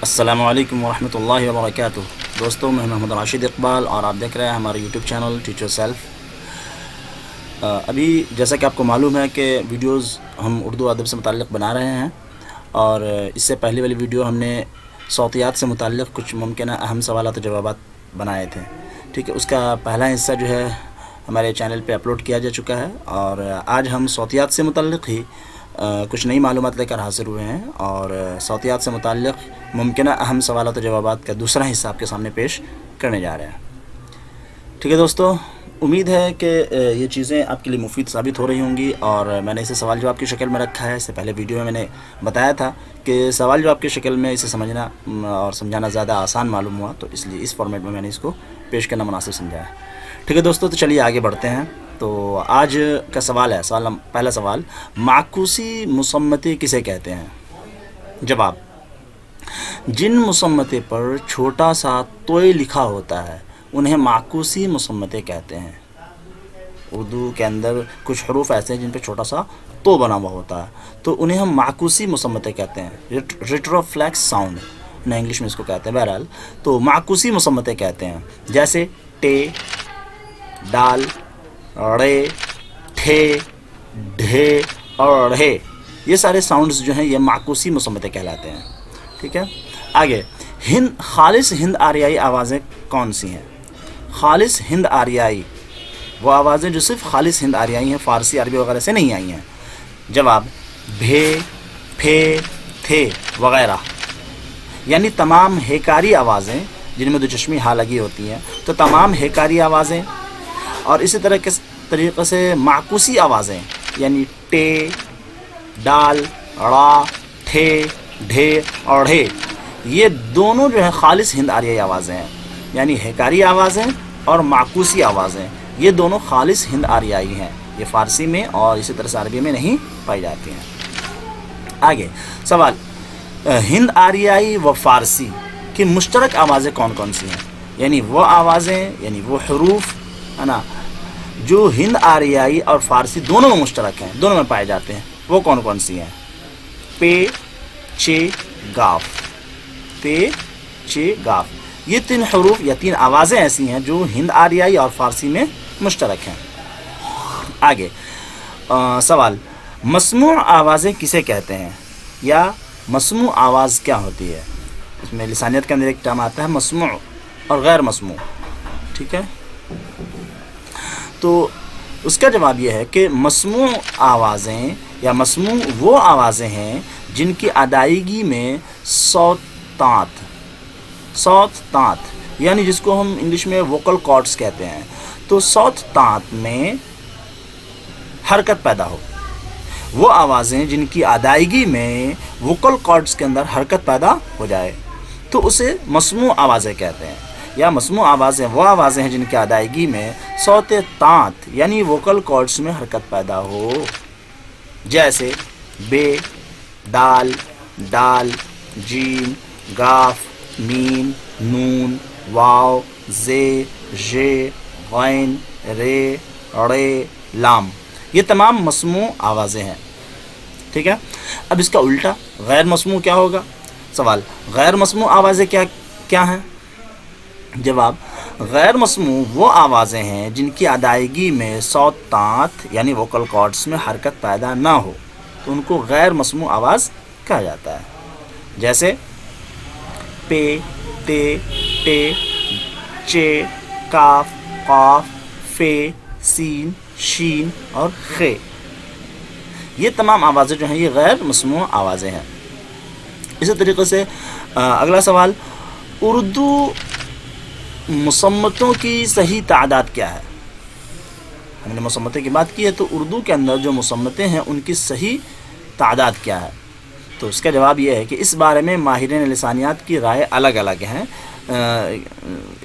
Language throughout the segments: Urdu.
السلام علیکم ورحمۃ اللہ وبرکاتہ۔ دوستوں، میں محمد راشد اقبال اور آپ دیکھ رہے ہیں ہمارے YouTube channel teach your self. ابھی جیسا کہ آپ کو معلوم ہے کہ ویڈیوز ہم اردو ادب سے متعلق بنا رہے ہیں، اور اس سے پہلی والی ویڈیو ہم نے صوتیات سے متعلق کچھ ممکنہ اہم سوالات و جوابات بنائے تھے، ٹھیک ہے۔ اس کا پہلا حصہ جو ہے ہمارے چینل پہ اپلوڈ کیا جا چکا ہے، اور آج ہم صوتیات سے متعلق ہی کچھ نئی معلومات لے کر حاضر ہوئے ہیں، اور صوتیات سے متعلق ممکنہ اہم سوالات و جوابات کا دوسرا حصہ آپ کے سامنے پیش کرنے جا رہے ہیں، ٹھیک ہے دوستو۔ امید ہے کہ یہ چیزیں آپ کے لیے مفید ثابت ہو رہی ہوں گی، اور میں نے اسے سوال جواب کی شکل میں رکھا ہے۔ اس سے پہلے ویڈیو میں نے بتایا تھا کہ سوال جواب کی شکل میں اسے سمجھنا اور سمجھانا زیادہ آسان معلوم ہوا، تو اس لیے اس فارمیٹ میں نے اس کو پیش کرنا مناسب سمجھا ہے، ٹھیک ہے دوستو۔ تو چلیے آگے بڑھتے ہیں۔ تو آج کا سوال ہے، پہلا سوال، معکوسی مصمتے کسے کہتے ہیں؟ جواب: جن مصمتے پر چھوٹا سا توئے لکھا ہوتا ہے انہیں معکوسی مصمتے کہتے ہیں۔ اردو کے اندر کچھ حروف ایسے ہیں جن پہ چھوٹا سا تو بنا ہوا ہوتا ہے، تو انہیں ہم معکوسی مصمتے کہتے ہیں، ریٹروفلیکس ساؤنڈ انہیں انگلش میں اس کو کہتے ہیں۔ بہرحال تو معکوسی مصمتے کہتے ہیں، جیسے ٹے، ڈال، رے، ٹھے، ڈھے اور ڑھے، یہ سارے ساؤنڈز جو ہیں یہ معکوسی مصمتے کہلاتے ہیں، ٹھیک ہے۔ آگے، خالص ہند آریائی آوازیں کون سی ہیں؟ خالص ہند آریائی وہ آوازیں جو صرف خالص ہند آریائی ہیں، فارسی، عربی وغیرہ سے نہیں آئی ہیں۔ جواب: بھے، پھے، تھے وغیرہ، یعنی تمام ہیکاری آوازیں جن میں دو چشمی ہا لگی ہوتی ہیں، تو تمام ہیکاری آوازیں، اور اسی طریقے سے معکوسی آوازیں یعنی ٹے، ڈال، ڑا، ٹھے، ڈھے اور ڑھے، یہ دونوں جو ہیں خالص ہند آریائی آوازیں ہیں، یعنی ہیکاری آوازیں اور معکوسی آوازیں، یہ دونوں خالص ہند آریائی ہیں، یہ فارسی میں اور اسی طرح سے عربی میں نہیں پائی جاتی ہیں۔ آگے سوال، ہند آریائی و فارسی کی مشترک آوازیں کون کون سی ہیں؟ یعنی وہ آوازیں، یعنی وہ حروف ہے نا جو ہند آریائی اور فارسی دونوں میں مشترک ہیں، دونوں میں پائے جاتے ہیں، وہ کون کون سی ہیں؟ پے، چے، گاف، پے، چے، گاف، یہ تین حروف یا تین آوازیں ایسی ہیں جو ہند آریائی اور فارسی میں مشترک ہیں۔ آگے سوال، مسموع آوازیں کسے کہتے ہیں، یا مسموع آواز کیا ہوتی ہے؟ اس میں لسانیت کے اندر ایک ٹرم آتا ہے مسموع اور غیر مسموع، ٹھیک ہے۔ تو اس کا جواب یہ ہے کہ مسموع آوازیں یا مسموع وہ آوازیں ہیں جن کی ادائیگی میں صوت تانت یعنی جس کو ہم انگلش میں ووکل کارڈز کہتے ہیں، تو صوت تانت میں حرکت پیدا ہو، وہ آوازیں جن کی ادائیگی میں ووکل کارڈز کے اندر حرکت پیدا ہو جائے تو اسے مسموع آوازیں کہتے ہیں، یا مسموع آوازیں وہ آوازیں ہیں جن کی ادائیگی میں صوت تانت یعنی ووکل کارڈز میں حرکت پیدا ہو، جیسے بے، دال، ڈال، جیم، گاف، میم، نون، واو، زے، ژے، غین، رے، ڑے، لام، یہ تمام مسموع آوازیں ہیں، ٹھیک ہے۔ اب اس کا الٹا غیر مسموع کیا ہوگا؟ سوال، غیر مسموع آوازیں کیا ہیں؟ جواب: غیر مسموع وہ آوازیں ہیں جن کی ادائیگی میں صوت تانت یعنی ووکل کارڈز میں حرکت پیدا نہ ہو، تو ان کو غیر مسموع آواز کہا جاتا ہے، جیسے پے، تے، ٹے، چے، کاف، قاف، فے، سین، شین اور خے، یہ تمام آوازیں جو ہیں یہ غیر مسموع آوازیں ہیں۔ اسی طریقے سے اگلا سوال، اردو مصمتوں کی صحیح تعداد کیا ہے؟ ہم نے مصمتوں کی بات کی ہے، تو اردو کے اندر جو مصمتیں ہیں ان کی صحیح تعداد کیا ہے؟ تو اس کا جواب یہ ہے کہ اس بارے میں ماہرین لسانیات کی رائے الگ الگ ہیں،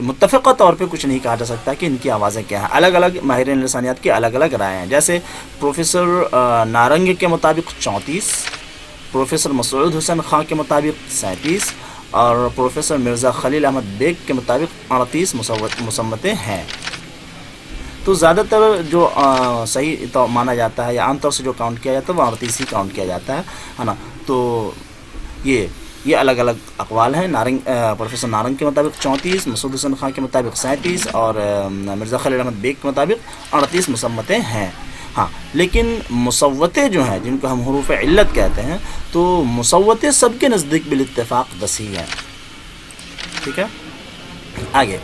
متفقہ طور پہ کچھ نہیں کہا جا سکتا کہ ان کی آوازیں کیا ہیں، الگ الگ ماہرین لسانیات کی الگ الگ رائے ہیں، جیسے پروفیسر نارنگ کے مطابق 34، پروفیسر مسعود حسین خان کے مطابق 37 اور پروفیسر مرزا خلیل احمد بیگ کے مطابق 38 مصمتیں ہیں۔ تو زیادہ تر جو صحیح تو مانا جاتا ہے یا عام طور سے جو کاؤنٹ کیا جاتا ہے وہ 38 ہی کاؤنٹ کیا جاتا ہے نا۔ تو یہ یہ الگ الگ اقوال ہیں. پروفیسر نارنگ کے مطابق 34، مسعود حسن خان کے مطابق 37 اور مرزا خلیل احمد بیگ کے مطابق 38 مسمتیں ہیں. ہاں لیکن مصوتے جو ہیں جن کو ہم حروف علت کہتے ہیں، تو مصوتے سب کے نزدیک بالاتفاق 10 ہی ہیں. ٹھیک ہے. آگے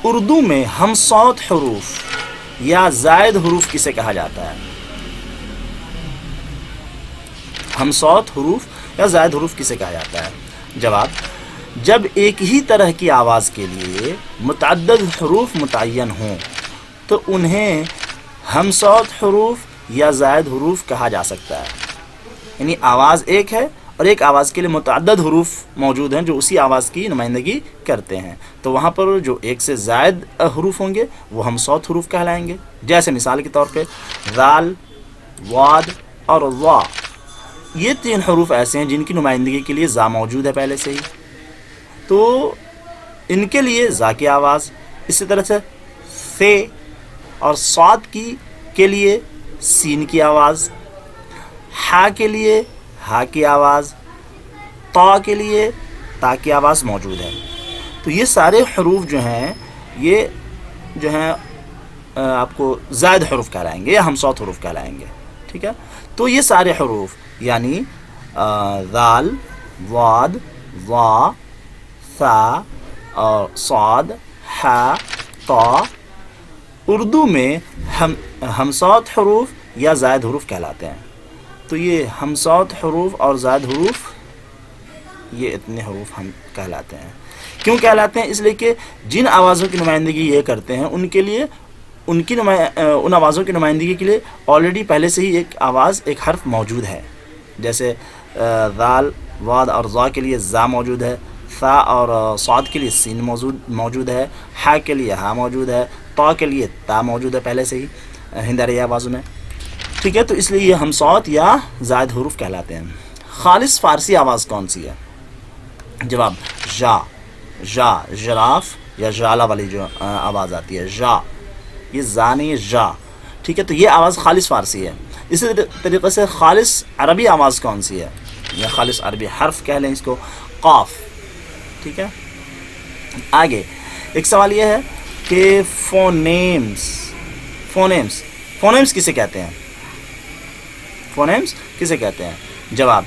اردو میں ہم صوت حروف یا زائد حروف کسے کہا جاتا ہے؟ ہم صوت حروف یا زائد حروف کسے کہا جاتا ہے؟ جواب: جب ایک ہی طرح کی آواز کے لیے متعدد حروف متعین ہوں تو انہیں ہم صوت حروف یا زائد حروف کہا جا سکتا ہے. یعنی آواز ایک ہے اور ایک آواز کے لیے متعدد حروف موجود ہیں جو اسی آواز کی نمائندگی کرتے ہیں، تو وہاں پر جو ایک سے زائد حروف ہوں گے وہ ہم صوت حروف کہلائیں گے. جیسے مثال کے طور پہ ذال، واد اور ظا، یہ 3 حروف ایسے ہیں جن کی نمائندگی کے لیے زا موجود ہے پہلے سے ہی، تو ان کے لیے زا کی آواز. اسی طرح سے ثے اور صاد کے لیے سین کی آواز، ہا کے لیے ہا کی آواز، طا کے لیے تا کی آواز موجود ہے. تو یہ سارے حروف جو ہیں یہ جو ہیں آپ کو زائد حروف کہلائیں گے یا ہم صوت حروف کہلائیں گے. ٹھیک ہے. تو یہ سارے حروف یعنی ذال، واد، ظا، ثا اور صاد، ہا، طا اردو میں ہم صوت حروف یا زائد حروف کہلاتے ہیں. تو یہ ہم صوت حروف اور زائد حروف، یہ اتنے حروف ہم کہلاتے ہیں. کیوں کہلاتے ہیں؟ اس لیے کہ جن آوازوں کی نمائندگی یہ کرتے ہیں ان کے لیے ان آوازوں کی نمائندگی کے لیے آلریڈی پہلے سے ہی ایک آواز، ایک حرف موجود ہے. جیسے ذال، واد اور ظا کے لیے زا موجود ہے، ثا اور صاد کے لیے سین موجود ہے، ہا کے لیے ہا موجود ہے، طا کے لیے تا موجود ہے پہلے سے ہی ہندارے آوازوں میں. ٹھیک ہے. تو اس لیے یہ ہم صوت یا زائد حروف کہلاتے ہیں. خالص فارسی آواز کون سی ہے؟ جواب: جا. جا جراف یا جالا والی جو آواز آتی ہے، جا، یہ زا نہیں ہے، جا. ٹھیک ہے. تو یہ آواز خالص فارسی ہے. اسی طریقے سے خالص عربی آواز کون سی ہے؟ یا خالص عربی حرف کہہ لیں اس کو، قاف. ٹھیک ہے. آگے ایک سوال یہ ہے کہ فونیمز کسے کہتے ہیں؟ فونیمز کسے کہتے ہیں؟ جواب: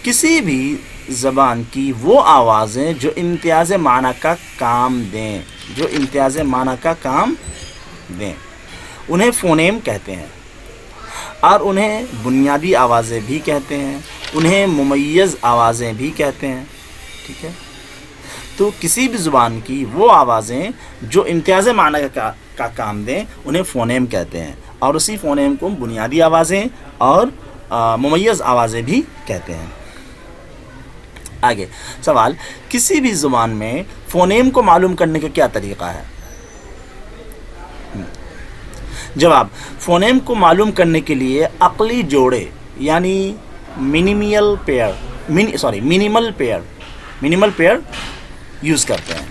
کسی بھی زبان کی وہ آوازیں جو امتیاز معنی کا کام دیں، انہیں فونیم کہتے ہیں. اور انہیں بنیادی آوازیں بھی کہتے ہیں، انہیں ممیز آوازیں بھی کہتے ہیں. ٹھیک ہے. تو کسی بھی زبان کی وہ آوازیں جو امتیاز معنی کا کام دیں انہیں فونیم کہتے ہیں، اور اسی فونیم کو بنیادی آوازیں اور ممیز آوازیں بھی کہتے ہیں. آگے سوال: کسی بھی زبان میں فونیم کو معلوم کرنے کا کیا طریقہ ہے؟ جواب: فونیم کو معلوم کرنے کے لیے عقلی جوڑے یعنی مینیمل پیئر یوز کرتے ہیں.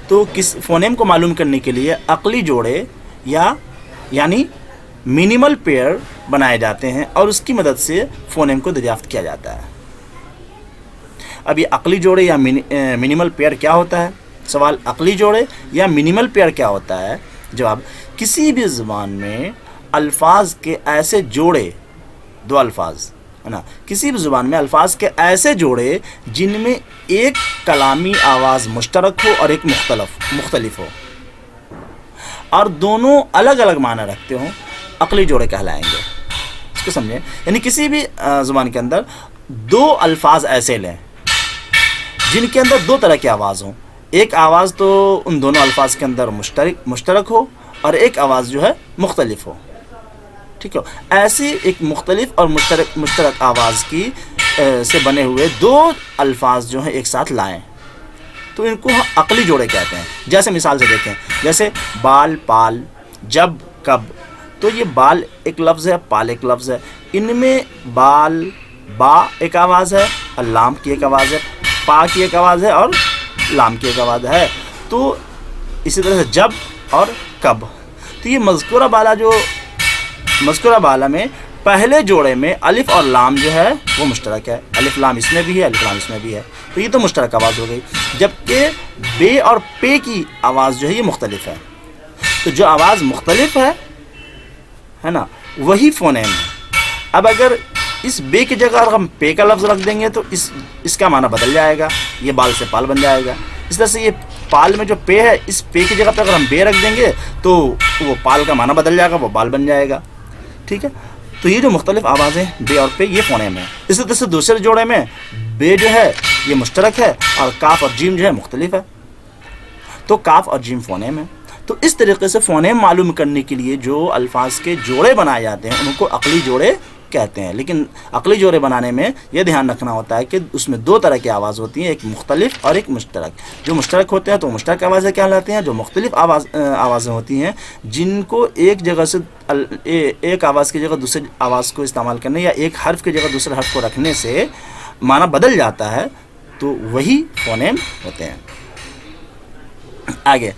تو فونیم کو معلوم کرنے کے لیے عقلی جوڑے یعنی مینیمل پیئر بنائے جاتے ہیں اور اس کی مدد سے فونیم کو دریافت کیا جاتا ہے. اب یہ عقلی جوڑے یا مینیمل پیئر کیا ہوتا ہے؟ سوال: عقلی جوڑے یا مینیمل پیئر کیا ہوتا ہے؟ جواب: کسی بھی زبان میں الفاظ کے ایسے جوڑے، دو الفاظ ہے نا، کسی بھی زبان میں الفاظ کے ایسے جوڑے جن میں ایک کلامی آواز مشترک ہو اور ایک مختلف ہو اور دونوں الگ الگ معنی رکھتے ہوں، عقلی جوڑے کہلائیں گے. اس کو سمجھیں. یعنی کسی بھی زبان کے اندر 2 الفاظ ایسے لیں جن کے اندر 2 طرح کی آواز ہوں، ایک آواز تو ان دونوں الفاظ کے اندر مشترک ہو اور ایک آواز جو ہے مختلف ہو. ٹھیک ہے. ایسی ایک مختلف اور مشترک آواز کی سے بنے ہوئے 2 الفاظ جو ہیں ایک ساتھ لائیں تو ان کو عقلی جوڑے کہتے ہیں. جیسے مثال سے دیکھیں، جیسے بال، پال، جب، کب. تو یہ بال ایک لفظ ہے، پال ایک لفظ ہے. ان میں بال، با ایک آواز ہے اور لام کی ایک آواز ہے، پا کی ایک آواز ہے اور لام کی ایک آواز ہے. تو اسی طرح سے جب اور کب. تو یہ مذکورہ بالا میں پہلے جوڑے میں الف اور لام جو ہے وہ مشترک ہے، الف لام اس میں بھی ہے، الف لام اس میں بھی ہے، تو یہ تو مشترک آواز ہو گئی. جبکہ بے اور پے کی آواز جو ہے یہ مختلف ہے. تو جو آواز مختلف ہے نا، وہی فونیم ہے. اب اگر اس بے کی جگہ اگر ہم پے کا لفظ رکھ دیں گے تو اس کا معنی بدل جائے گا، یہ بال سے پال بن جائے گا. اس طرح سے یہ پال میں جو پے ہے، اس پے کی جگہ پہ اگر ہم بے رکھ دیں گے تو وہ پال کا معنی بدل جائے گا، وہ بال بن جائے گا. ٹھیک ہے، تو یہ جو مختلف آوازیں بے اور پے یہ فونیم ہے. اسی طرح سے دوسرے جوڑے میں بے جو ہے یہ مشترک ہے اور کاف اور جیم جو ہے مختلف ہے، تو کاف اور جیم فونیم ہے. تو اس طریقے سے فونیم معلوم کرنے کے لیے جو الفاظ کے جوڑے بنائے جاتے ہیں ان کو عقلی جوڑے کہتے ہیں. لیکن عقلی جوڑے بنانے میں یہ دھیان رکھنا ہوتا ہے کہ اس میں دو طرح کی آواز ہوتی ہیں، ایک مختلف اور ایک مشترک. جو مشترک ہوتے ہیں تو مشترک آوازیں کہلاتے ہیں. جو مختلف آوازیں ہوتی ہیں جن کو ایک جگہ سے ایک آواز کی جگہ دوسری آواز کو استعمال کرنے یا ایک حرف کی جگہ دوسرے حرف کو رکھنے سے معنی بدل جاتا ہے، تو وہی فونیم ہوتے ہیں. آگے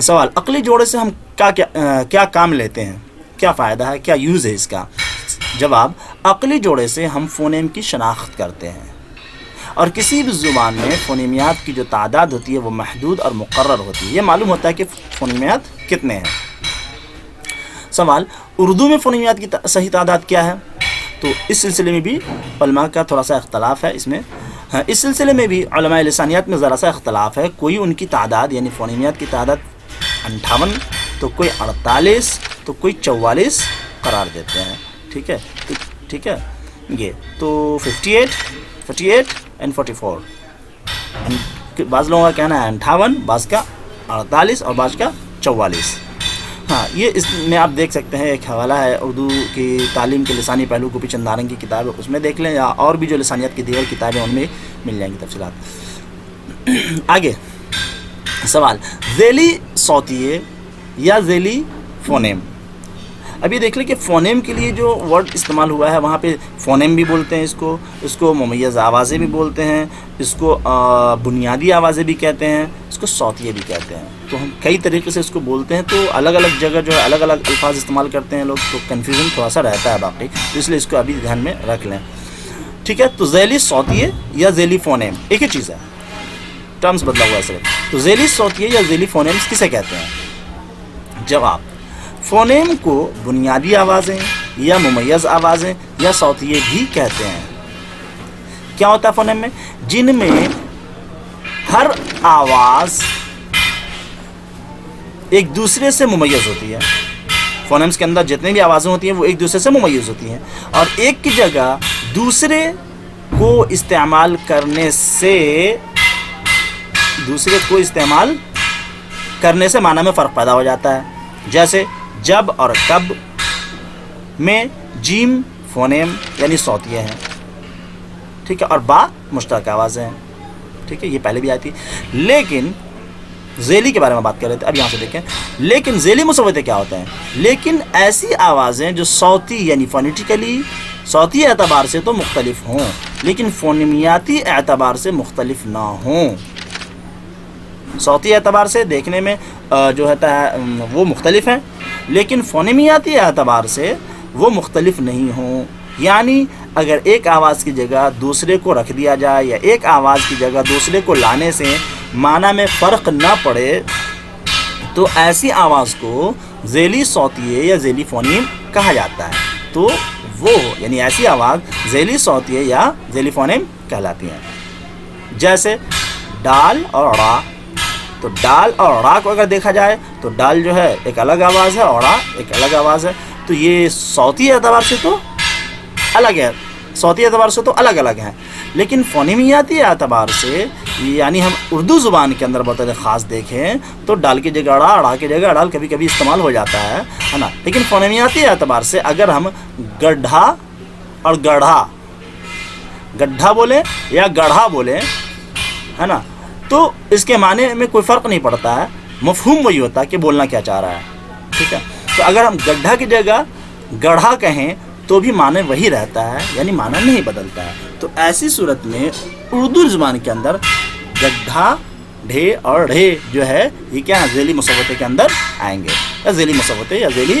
سوال، عقلی جوڑے سے ہم کیا کام لیتے ہیں، کیا فائدہ ہے، کیا یوز ہے اس کا؟ جواب، عقلی جوڑے سے ہم فونیم کی شناخت کرتے ہیں، اور کسی بھی زبان میں فونیمیات کی جو تعداد ہوتی ہے وہ محدود اور مقرر ہوتی ہے. یہ معلوم ہوتا ہے کہ فونیمیات کتنے ہیں. سوال، اردو میں فونیمیات کی صحیح تعداد کیا ہے؟ تو اس سلسلے میں بھی علماء کا تھوڑا سا اختلاف ہے. اس سلسلے میں بھی علماء لسانیات میں ذرا سا اختلاف ہے. کوئی ان کی تعداد یعنی فونیمیات کی تعداد 58، تو کوئی 48، تو کوئی 44 قرار دیتے ہیں. ٹھیک ہے یہ تو 58 اینڈ 44. بعض لوگوں کا کہنا ہے 58، بعض کا 48 اور بعض کا 44. ہاں، یہ اس میں آپ دیکھ سکتے ہیں، ایک حوالہ ہے اردو کی تعلیم کے لسانی پہلو کو بھی چندارنگ کی کتاب ہے، اس میں دیکھ لیں، یا اور بھی جو لسانیات کی دیگر کتابیں ان میں مل جائیں گی تفصیلات. آگے سوال، ذیلی صوتیے یا ذیلی فونیم. ابھی دیکھ لیں کہ فونیم کے لیے جو ورڈ استعمال ہوا ہے وہاں پہ فونیم بھی بولتے ہیں اس کو ممیز آوازیں بھی بولتے ہیں، اس کو بنیادی آوازیں بھی کہتے ہیں، اس کو صوتیے بھی کہتے ہیں. تو ہم کئی طریقے سے اس کو بولتے ہیں، تو الگ الگ جگہ جو ہے الگ الگ الفاظ استعمال کرتے ہیں لوگ، تو کنفیوژن تھوڑا سا رہتا ہے باقی، اس لیے اس کو ابھی دھیان میں رکھ لیں. ٹھیک ہے، تو ذیلی صوتیے یا ذیلی فونیم ایک ہی چیز ہے، ٹرمز بدلا ہوا ہے صرف. تو ذیلی صوتیے یا ذیلی فونیمز کسے کہتے ہیں؟ جواب، فونیم کو بنیادی آوازیں یا ممیز آوازیں یا صوتیے بھی کہتے ہیں. کیا ہوتا ہے فونیم میں؟ جن میں ہر آواز ایک دوسرے سے ممیز ہوتی ہے. فونیمز کے اندر جتنی بھی آوازیں ہوتی ہیں وہ ایک دوسرے سے ممیز ہوتی ہیں، اور ایک کی جگہ دوسرے کو استعمال کرنے سے معنی میں فرق پیدا ہو جاتا ہے. جیسے جب اور کب میں جیم فونیم یعنی صوتیے ہیں. ٹھیک ہے، اور با مشترک آوازیں ہیں. ٹھیک ہے، یہ پہلے بھی آئی تھی. لیکن ذیلی کے بارے میں بات کر رہے تھے، اب یہاں سے دیکھیں. لیکن ذیلی مصوتے کیا ہوتے ہیں؟ لیکن ایسی آوازیں جو صوتی یعنی فونیٹیکلی صوتی اعتبار سے تو مختلف ہوں، لیکن فونیمیاتی اعتبار سے مختلف نہ ہوں. صوتی اعتبار سے دیکھنے میں جو ہوتا ہے وہ مختلف ہیں، لیکن فونیمیاتی اعتبار سے وہ مختلف نہیں ہوں. یعنی اگر ایک آواز کی جگہ دوسرے کو رکھ دیا جائے یا ایک آواز کی جگہ دوسرے کو لانے سے معنی میں فرق نہ پڑے تو ایسی آواز کو ذیلی صوتیے یا ذیلی فونیم کہا جاتا ہے. تو وہ یعنی ایسی آواز ذیلی صوتیے یا ذیلی فونیم کہلاتی ہیں. جیسے ڈال اور را. تو ڈال اور را کو اگر دیکھا جائے تو ڈال جو ہے ایک الگ آواز ہے اور را ایک الگ آواز ہے. تو یہ صوتی اعتبار سے تو الگ ہے، صوتی اعتبار سے تو الگ الگ ہیں، لیکن فونیمیاتی اعتبار سے یعنی ہم اردو زبان کے اندر بطور خاص دیکھیں تو ڈال کی جگہ اڑا، اڑا کی جگہ ڈال کبھی کبھی استعمال ہو جاتا ہے نا. لیکن فونیمیاتی اعتبار سے اگر ہم گڈھا اور گڈھا بولیں یا گڑھا بولیں ہے نا، تو اس کے معنی میں کوئی فرق نہیں پڑتا ہے، مفہوم وہی ہوتا ہے کہ بولنا کیا چاہ رہا ہے. ٹھیک ہے، تو اگر ہم گڈھا کی جگہ گڑھا کہیں تو بھی معنی وہی رہتا ہے، یعنی معنی نہیں بدلتا ہے. تو ایسی صورت میں اردو زبان کے اندر گڈھا، ڈھے اور ڈھے جو ہے یہ کیا ذیلی مصوتے کے اندر آئیں گے، یا ذیلی مصوتے یا ذیلی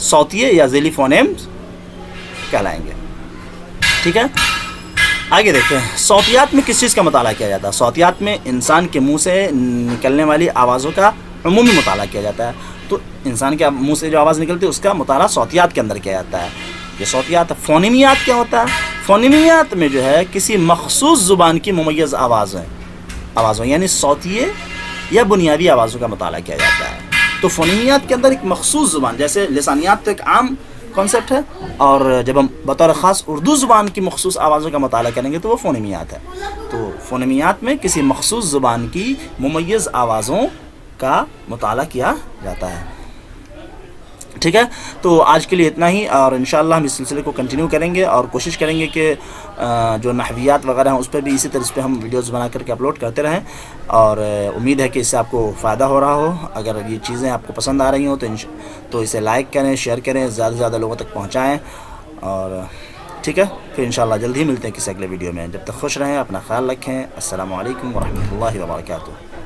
صوتیے یا ذیلی فونیمز کہلائیں گے. ٹھیک ہے, آگے دیکھتے ہیں صوتیات میں کس چیز کا مطالعہ کیا جاتا ہے. صوتیات میں انسان کے منہ سے نکلنے والی آوازوں کا عمومی مطالعہ کیا جاتا ہے. تو انسان کے منہ سے جو آواز نکلتی ہے اس کا مطالعہ صوتیات کے اندر کیا جاتا ہے. یہ صوتیات. فونیمیات کیا ہوتا ہے؟ فونیمیات میں جو ہے کسی مخصوص زبان کی ممیز آوازوں یعنی صوتیے یا بنیادی آوازوں کا مطالعہ کیا جاتا ہے. تو فونیمیات کے اندر ایک مخصوص زبان, جیسے لسانیات تو ایک عام کانسیپٹ ہے, اور جب ہم بطور خاص اردو زبان کی مخصوص آوازوں کا مطالعہ کریں گے تو وہ فونیمیات ہے. تو فونیمیات میں کسی مخصوص زبان کی ممیز آوازوں کا مطالعہ کیا جاتا ہے. ٹھیک ہے, تو آج کے لیے اتنا ہی, اور انشاءاللہ ہم اس سلسلے کو کنٹینیو کریں گے اور کوشش کریں گے کہ جو نحویات وغیرہ ہیں اس پہ بھی اسی طرح اس پہ ہم ویڈیوز بنا کر کے اپلوڈ کرتے رہیں. اور امید ہے کہ اس سے آپ کو فائدہ ہو رہا ہو. اگر یہ چیزیں آپ کو پسند آ رہی ہوں تو اسے لائک کریں, شیئر کریں, زیادہ سے زیادہ لوگوں تک پہنچائیں. اور ٹھیک ہے, پھر انشاءاللہ جلد ہی ملتے ہیں کسی اگلے ویڈیو میں. جب تک خوش رہیں, اپنا خیال رکھیں. السلام علیکم ورحمۃ اللہ وبرکاتہ.